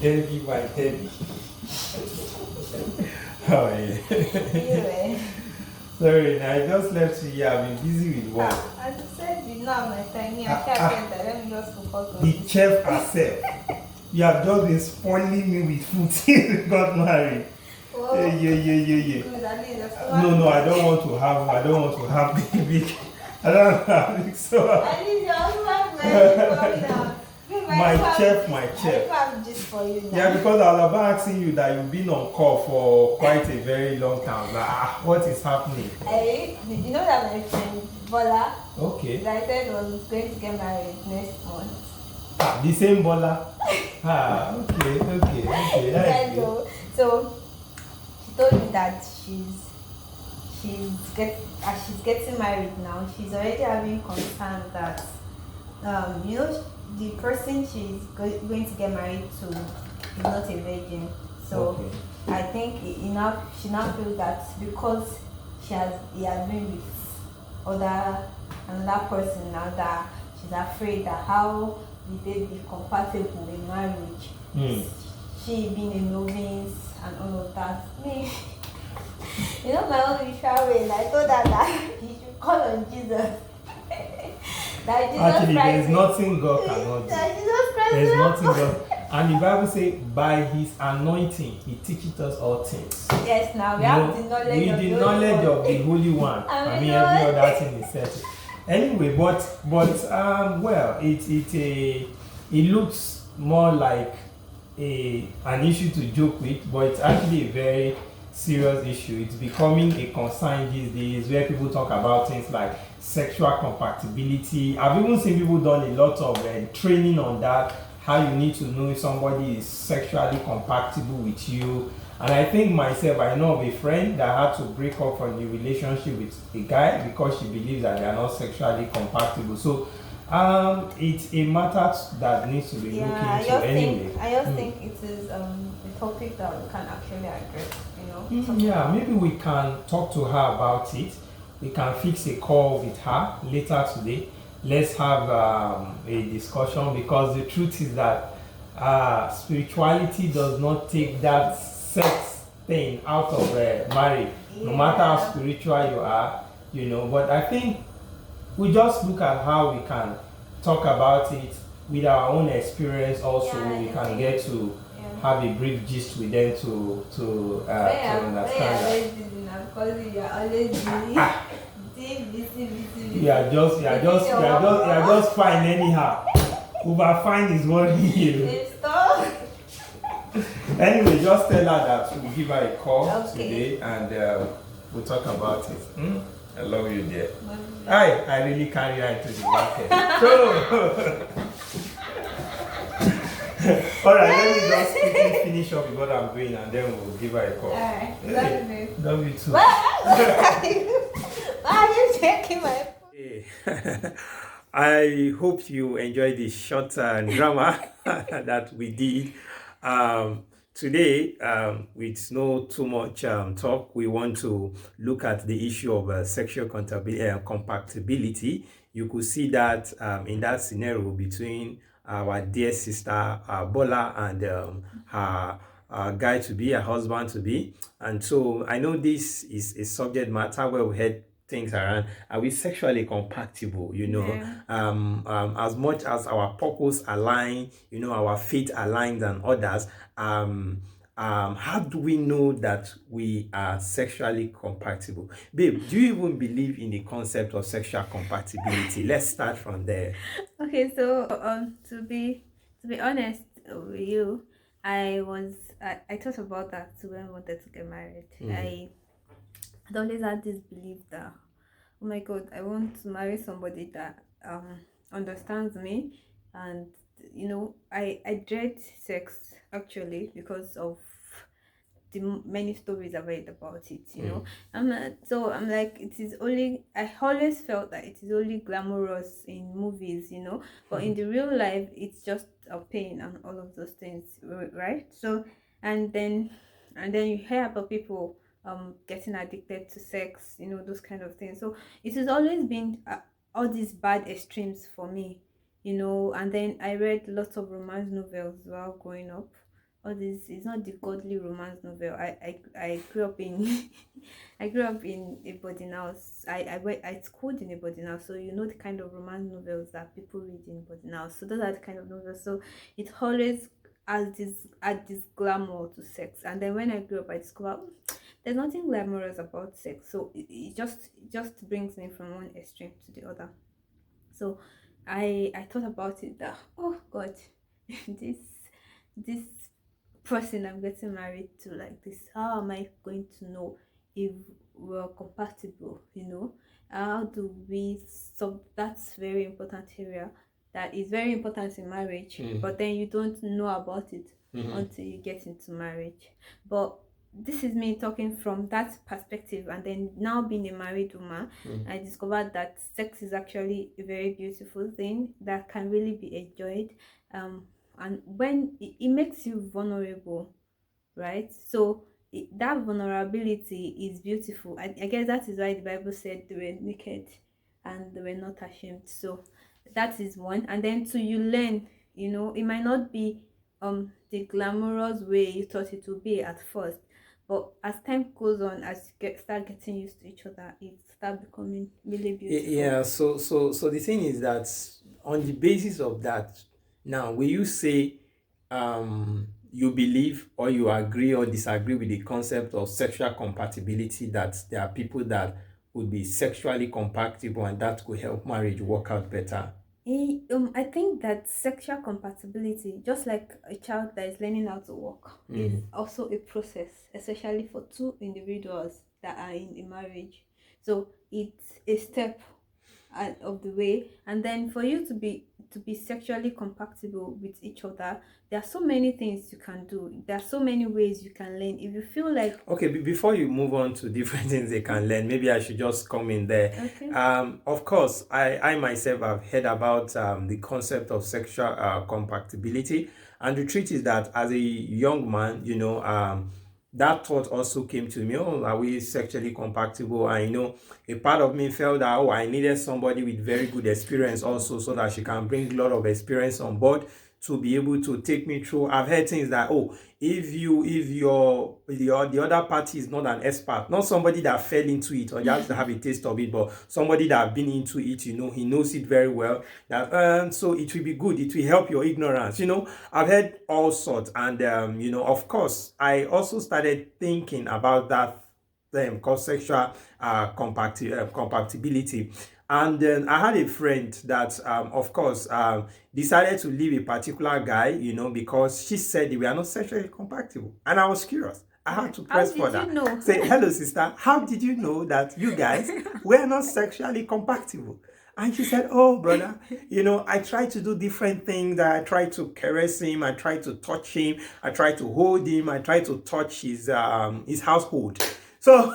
Debbie, my Debbie. Oh yeah. Anyway, Sorry, I just left you here. I've been busy with work. as you said, you know my time. Me, I Ah, can't ah, get that. Let me just focus on the this. chef herself. You have just been spoiling me with food since we got married. Oh, Yeah. good. At least there's No, I don't want to have. I don't want to have big. I don't want to have big. So At least your husband will now. my chef. I have gist for you now. Yeah, because I was about asking you that you've been on call for quite a very long time. What is happening? You know that my friend Bola, Okay. that I said was going to get married next month. The same Bola. Okay. Yeah, That's good. so she told me that as she's getting married now, she's already having concern that the person she's going to get married to is not a virgin. So Okay. I think she now feels that because he has been with another person now, that she's afraid that how will they be compatible in marriage. She being a novice and all of that. Me, my own ritual way. I told her that you should call on Jesus. That Jesus Actually, Christ there's nothing God cannot do. that Jesus Christ There's will nothing God. And the Bible says, by His anointing, He teaches us all things. Yes, now we have the knowledge With of the the knowledge Holy of the Holy One. I mean, know every it. other thing is set. Anyway, well, it looks more like an issue to joke with, but it's actually a very serious issue. It's becoming a concern these days where people talk about things like sexual compatibility. I've even seen people done a lot of training on that, how you need to know if somebody is sexually compatible with you. And I think myself, I know of a friend that had to break up from the relationship with a guy because she believes that they are not sexually compatible. So it's a matter that needs to be looked into anyway. I just think it is a topic that we can actually address. Yeah, maybe we can talk to her about it. We can fix a call with her later today. Let's have a discussion, because the truth is that spirituality does not take that sex thing out of marriage, no matter how spiritual you are, But I think we just look at how we can talk about it with our own experience. Also, we can get to have a brief gist with them to understand that. Because you are always busy. You are just fine anyhow. Over fine is what you. Stop. Anyway, just tell her that we'll give her a call today, and we'll talk about it. I love you, dear. I really carry her into the market. So, alright, let me just quickly finish up with what I'm doing, and then we'll give her a call. Alright, love you too. Why are you taking my phone? I hope you enjoyed the short drama that we did. Today, with no too much talk, we want to look at the issue of sexual compatibility. You could see that in that scenario between our dear sister Bola and her guy to be, her husband to be. And so I know this is a subject matter where we had things around, are we sexually compatible, as much as our purpose align, our faith aligns and others, how do we know that we are sexually compatible? Babe, do you even believe in the concept of sexual compatibility? Let's start from there. Okay, so to be honest with you, I thought about that when I wanted to get married. I always had this belief that, oh my God, I want to marry somebody that understands me, and I dread sex actually because of the many stories I've read about it. I'm like, it is only, I always felt that it is only glamorous in movies, but in the real life it's just a pain and all of those things, right? So and then you hear about people getting addicted to sex, those kind of things. So it has always been all these bad extremes for me, and then I read lots of romance novels while growing up. all this. It's not the godly romance novel. I grew up in I grew up in a boarding house. I schooled in a boarding house, so you know the kind of romance novels that people read in boarding house. So those are the kind of novels. So it always has this add this glamour to sex. And then when I grew up, I discovered there's nothing glamorous about sex. So it just brings me from one extreme to the other. So I thought about it that, oh God, this this person I'm getting married to, like this, how am I going to know if we're compatible, how do we, so that's very important area that is very important in marriage, but then you don't know about it until you get into marriage. But this is me talking from that perspective, and then now being a married woman, I discovered that sex is actually a very beautiful thing that can really be enjoyed. And when it makes you vulnerable, right? So that vulnerability is beautiful. I guess that is why the Bible said they were naked and they were not ashamed. So that is one. And then to you learn, it might not be the glamorous way you thought it would be at first, but as time goes on, as you start getting used to each other, it start becoming really beautiful. Yeah, so the thing is that on the basis of that, now will you say you believe or you agree or disagree with the concept of sexual compatibility, that there are people that would be sexually compatible and that could help marriage work out better? I think that sexual compatibility, just like a child that is learning how to walk, is also a process, especially for two individuals that are in a marriage. So it's a step of the way, and then for you to be sexually compatible with each other, there are so many things you can do. There are so many ways you can learn. If you feel like, Okay, before you move on to different things they can learn, maybe I should just come in there. okay, Of course, I myself have heard about the concept of sexual compatibility, and the truth is that as a young man, that thought also came to me. Oh, are we sexually compatible? I know a part of me felt that, oh, I needed somebody with very good experience also, so that she can bring a lot of experience on board to be able to take me through. I've heard things that, oh, if the other party is not an expert, not somebody that fell into it or just have a taste of it, but somebody that have been into it, he knows it very well. That so it will be good. It will help your ignorance. I've heard all sorts, and of course, I also started thinking about that called sexual compatibility. And then I had a friend that, of course, decided to leave a particular guy, because she said they were not sexually compatible. And I was curious. I had to how press did further. you know? Say, hello, sister. How did you know that you guys were not sexually compatible? And she said, oh, brother, I try to do different things. I try to caress him. I try to touch him. I try to hold him. I try to touch his household. So,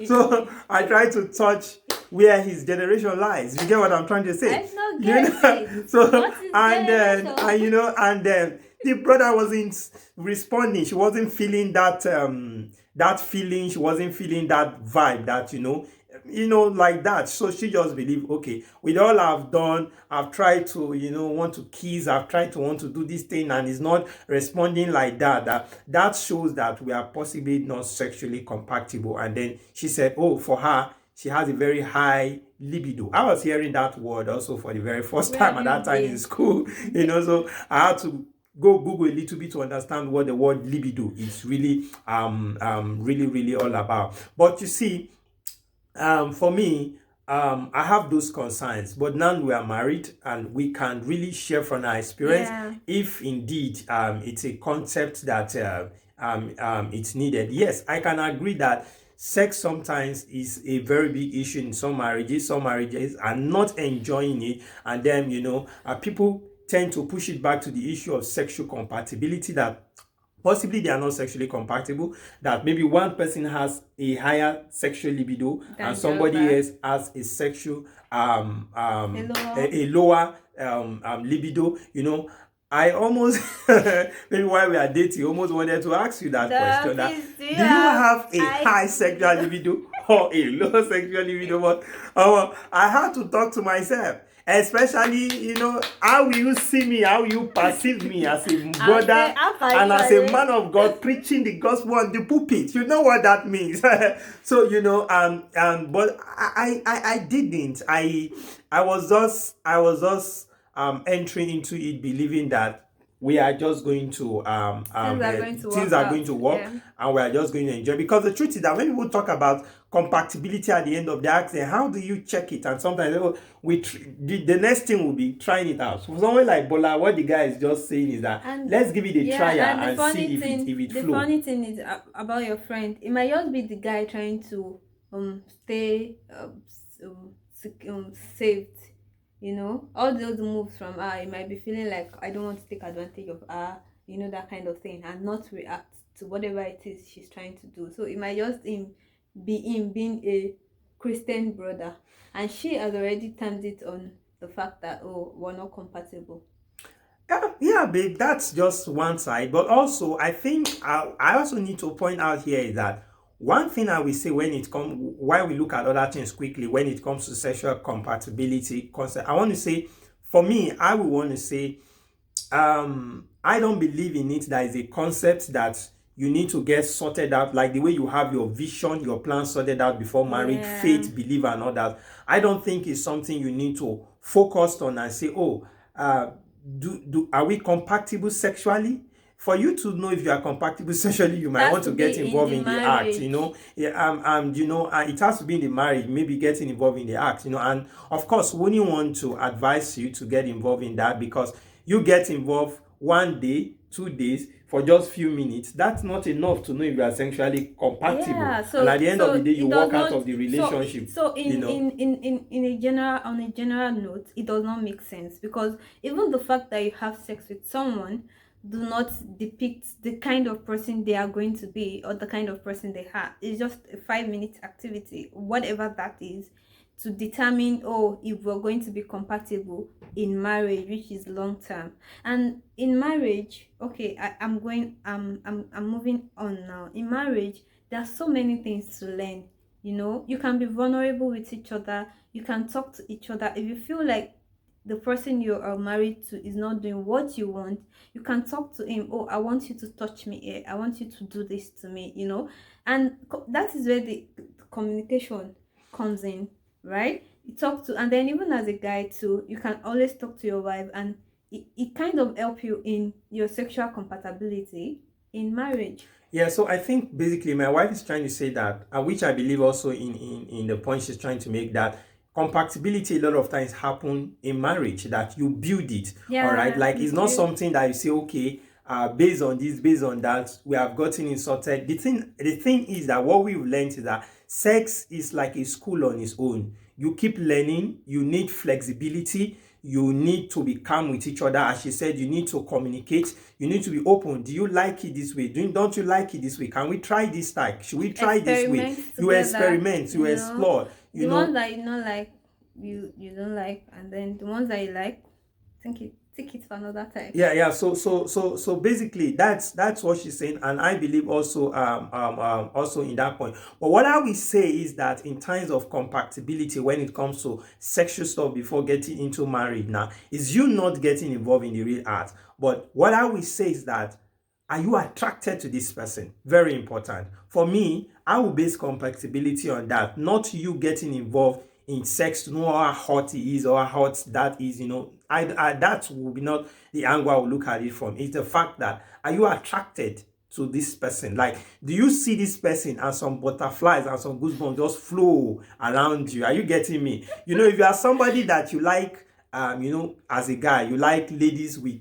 so I try to touch where his generation lies. You get what I'm trying to say? I'm not getting. So What is and then generation? and then the brother wasn't responding. She wasn't feeling that feeling. She wasn't feeling that vibe that like that. So she just believed, okay, with all I've done, I've tried to want to kiss, I've tried to want to do this thing, and it's not responding like that. That shows that we are possibly not sexually compatible. And then she said, oh, for her, she has a very high libido. I was hearing that word also for the very first Where time have at you that time in been? school. So I had to go Google a little bit to understand what the word libido is really really really all about. But you see, for me, I have those concerns, but now we are married and we can really share from our experience Yeah. if indeed it's a concept that it's needed. Yes, I can agree that sex sometimes is a very big issue in some marriages. Some marriages are not enjoying it, and then people tend to push it back to the issue of sexual compatibility, that possibly they are not sexually compatible, that maybe one person has a higher sexual libido and Than the somebody other. else has a sexual Hello. a lower libido. I almost maybe while we are dating, almost wanted to ask you that question, that Please, do you do you have have a high high sexual libido? libido or a low sexual libido? But I had to talk to myself. Especially, how will you see me, how you perceive me as a I'll say, brother how can and you as a arrange? man of God preaching the gospel on the pulpit. You know what that means. So, but I didn't. I was just entering into it believing that we are just going to Things are going to things work are out. going to work, Yeah. and we are just going to enjoy. Because the truth is that when people talk about compatibility at the end of the accident, how do you check it? And sometimes the next thing will be trying it out. For someone like Bola, what the guy is just saying is that And let's give it a yeah, trial and and see if it the flow. funny thing is about your friend. It might just be the guy trying to stay saved. All those moves from her, it might be feeling like I don't want to take advantage of her. That kind of thing, and not react to whatever it is she's trying to do. So it might just be him being a Christian brother, and she has already termed it on the fact that, oh, we're not compatible. Yeah, babe, that's just one side. But also, I think I also need to point out here is that one thing I will say when it comes, while we look at other things quickly, when it comes to sexual compatibility concept, I want to say, for me, I would want to say, I don't believe in it. That is a concept that you need to get sorted out, like the way you have your vision, your plan sorted out before marriage, Yeah. faith, belief, and all that. I don't think it's something you need to focus on and say, oh, do are we compatible sexually? For you to know if you are compatible sexually, you It might has want to to get be in involved the in the act, marriage. Yeah, it has to be in the marriage, maybe getting involved in the act, and of course, we wouldn't want to advise you to get involved in that, because you get involved one day, 2 days, for just few minutes. That's not enough to know if you are sexually compatible. Yeah, And at so the end of the so day, you it does walk out not, of the relationship, so you know. in a general, on a general note, it does not make sense, because even the fact that you have sex with someone do not depict the kind of person they are going to be, or the kind of person they are. It's just a 5 minute activity, whatever that is, to determine, oh, if we're going to be compatible in marriage, which is long term. And in marriage, okay, I'm moving on now. In marriage, there are so many things to learn. You can be vulnerable with each other. You can talk to each other. If you feel like the person you are married to is not doing what you want, you can talk to him. Oh, I want you to touch me here. I want you to do this to me. And that is where the communication comes in, right? You talk to, and then even as a guy too, you can always talk to your wife, and it kind of help you in your sexual compatibility in marriage. Yeah, so I think basically my wife is trying to say that, which I believe also in the point she's trying to make, that compatibility a lot of times happen in marriage, that you build it, all right? Yeah, Like, you it's not build. something that you say, okay, based on this, based on that, we have gotten it sorted. The thing is that what we've learned is that sex is like a school on its own. You keep learning, you need flexibility, you need to be calm with each other. As she said, you need to communicate, you need to be open. Do you like it this way? Don't you like it this way? Can we try this type? Should we try this way? Experiment You together. experiment, you explore, The ones that you don't like, you don't like, and then the ones that you like, take it for another time. yeah. So basically, that's what she's saying, and I believe also also in that point. But what I will say is that in terms of compatibility, when it comes to sexual stuff before getting into marriage, now is you not getting involved in the real act. But what I will say is that, are you attracted to this person? Very important. For me, I will base compatibility on that, not you getting involved in sex to know how hot he is or how hot that is. That will be not the angle I will look at it from. It's the fact that, are you attracted to this person? Like, do you see this person and some butterflies and some goosebumps just flow around you? Are you getting me? If you are somebody that you like, as a guy, you like ladies with,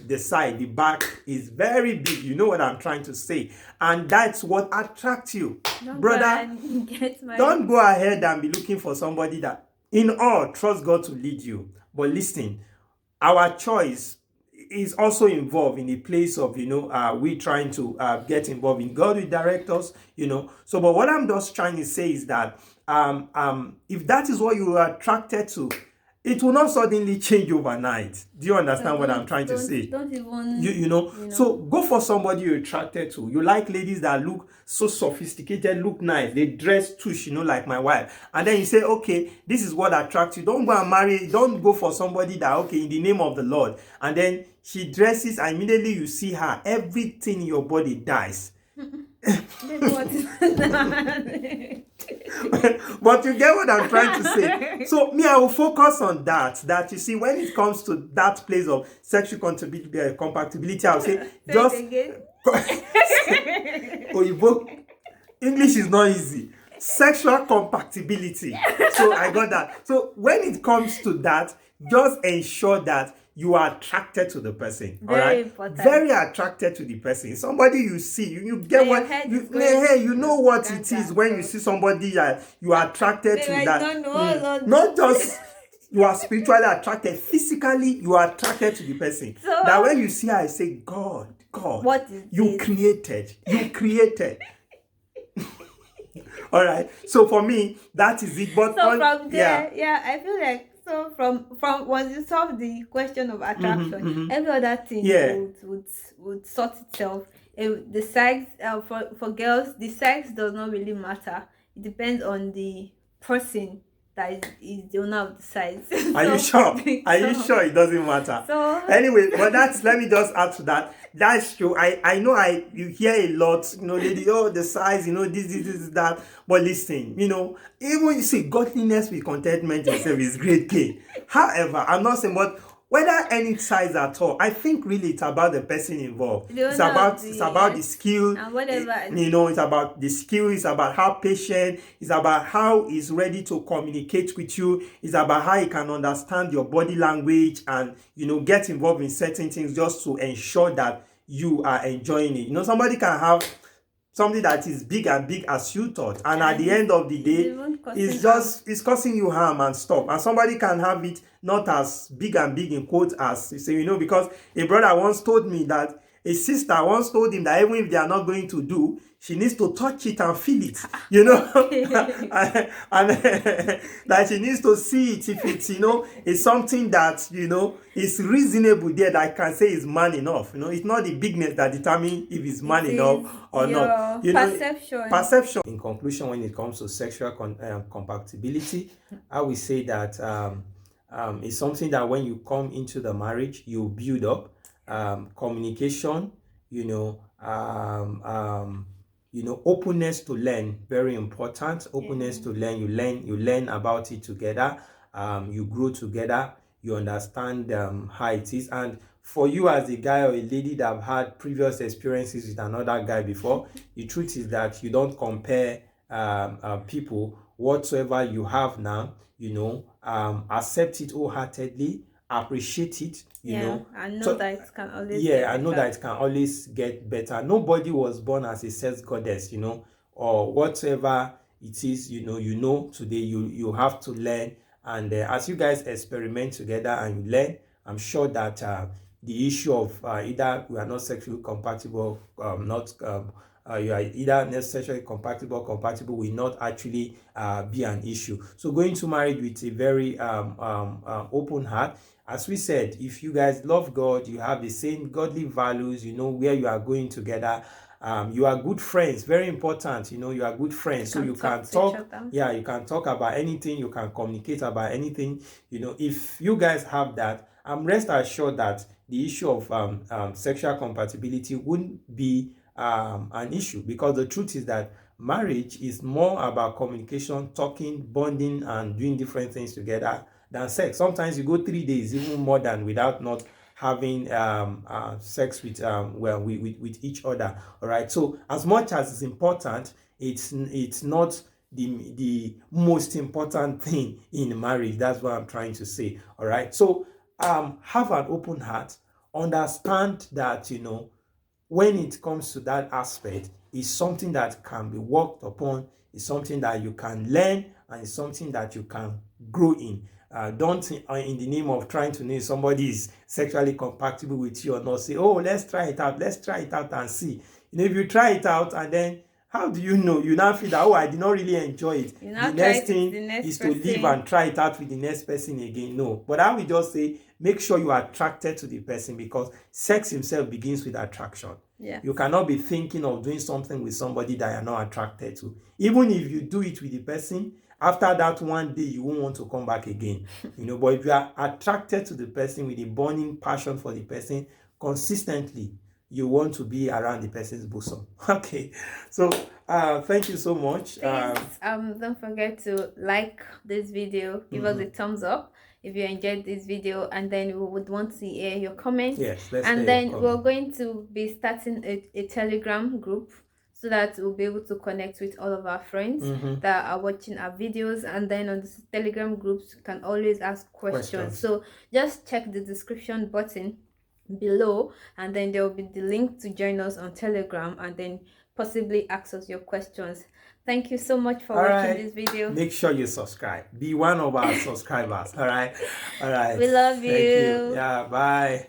the side, the back is very big. You know what I'm trying to say? And that's what attracts you. Don't go Brother, and get don't married. go ahead and be looking for somebody that, in all, trust God to lead you. But listen, our choice is also involved in the place of, we trying to get involved in. God will direct us. So, but what I'm just trying to say is that, if that is what you are attracted to, it will not suddenly change overnight. Do you So understand what I'm trying to say? don't even, You know, so go for somebody you're attracted to. You like ladies that look so sophisticated, look nice, they dress tush, like my wife, and then you say, okay, this is what attracts you. Don't go and marry, don't go for somebody that, okay, in the name of the Lord, and then she dresses and immediately you see her, everything in your body dies. Baby, what is that? But you get what I'm trying to say. So me, I will focus on that you see, when it comes to that place of sexual compatibility, I'll say just Oyibo, English is not easy. Sexual compatibility. So I got that. So when it comes to that, just ensure that you are attracted to the person. All Very right, important. very attracted to the person. Somebody you see, you get And your what head you is going hey, you know what it ganga, is when so- you see somebody that you are attracted Babe, to. I That don't know all of not this. just you are spiritually attracted, physically you are attracted to the person. So- that when you see her, I say, God, What is you this? created. All right. So for me, that is it. But So from there, I feel like, so from once you solve the question of attraction, every other thing Yeah. would sort itself. The sex, for girls, the sex does not really matter. It depends on the person that is the owner of the size. Are you sure? Are you sure it doesn't matter? So Anyway, but let me just add to that. That's true. I know you hear a lot, lady, oh, the size, this, that. But listen, even you see, godliness with contentment itself is great gain. However, I'm not saying, but whether any size at all, I think really it's about the person involved. It's about the skill. and whatever. It's about the skill. It's about how patient. It's about how he's ready to communicate with you. It's about how he can understand your body language and get involved in certain things just to ensure that you are enjoying it. Somebody can have something that is big as you thought, and at the end of the day, it's causing you harm and stuff. And somebody can have it not as big in quotes as you say, because a brother once told me that a sister once told him that even if they are not going to do, she needs to touch it and feel it, and that she needs to see it if it's, it's something that, is reasonable there, that I can say is man enough. It's not the bigness that determines if it's man enough or not. Perception. In conclusion, when it comes to sexual compatibility, I will say that it's something that when you come into the marriage, you build up. Communication, openness to learn, very important. Openness to learn. You learn about it together. You grow together. You understand how it is. And for you as a guy or a lady that have had previous experiences with another guy before, the truth is that you don't compare people. Whatsoever you have now, accept it wholeheartedly, appreciate it, I know that it can always I know that it can always get better. Nobody was born as a sex goddess, or whatever it is, today you have to learn. And as you guys experiment together and you learn, I'm sure that the issue of either we are not sexually compatible, you are either not sexually compatible will not actually be an issue. So going to marriage with a very open heart. As we said, if you guys love God, you have the same godly values, where you are going together, you are good friends, very important, you are good friends, so you can talk, you can talk about anything, you can communicate about anything, if you guys have that, I'm rest assured that the issue of sexual compatibility wouldn't be an issue, because the truth is that marriage is more about communication, talking, bonding, and doing different things together than sex. Sometimes you go 3 days, even more than, without not having sex with each other. All right. So as much as it's important, it's not the most important thing in marriage. That's what I'm trying to say. All right. So have an open heart. Understand that when it comes to that aspect, it's something that can be worked upon. It's something that you can learn, and it's something that you can grow in. Don't, in the name of trying to know if somebody is sexually compatible with you or not, say, oh, let's try it out and see. If you try it out and then How do you know? You now feel that, oh, I did not really enjoy it. You The now try next it with thing the next is to leave person. and try it out with the next person again. No. But I will just say, make sure you are attracted to the person, because sex himself begins with attraction. Yeah. You cannot be thinking of doing something with somebody that you're not attracted to. Even if you do it with the person, after that one day, you won't want to come back again. But if you are attracted to the person with a burning passion for the person consistently, you want to be around the person's bosom. Okay, so thank you so much. Please don't forget to like this video, give us a thumbs up if you enjoyed this video, and then we would want to hear your comments. Yes, let's And hear your then we're comment. going to be starting a Telegram group, so that we'll be able to connect with all of our friends that are watching our videos. And then on the Telegram groups, you can always ask questions. So just check the description button below, and then there will be the link to join us on Telegram, and then possibly ask us your questions. Thank you so much for watching this video. Make sure you subscribe. Be one of our subscribers. All right. We love you. Thank you. Yeah, bye.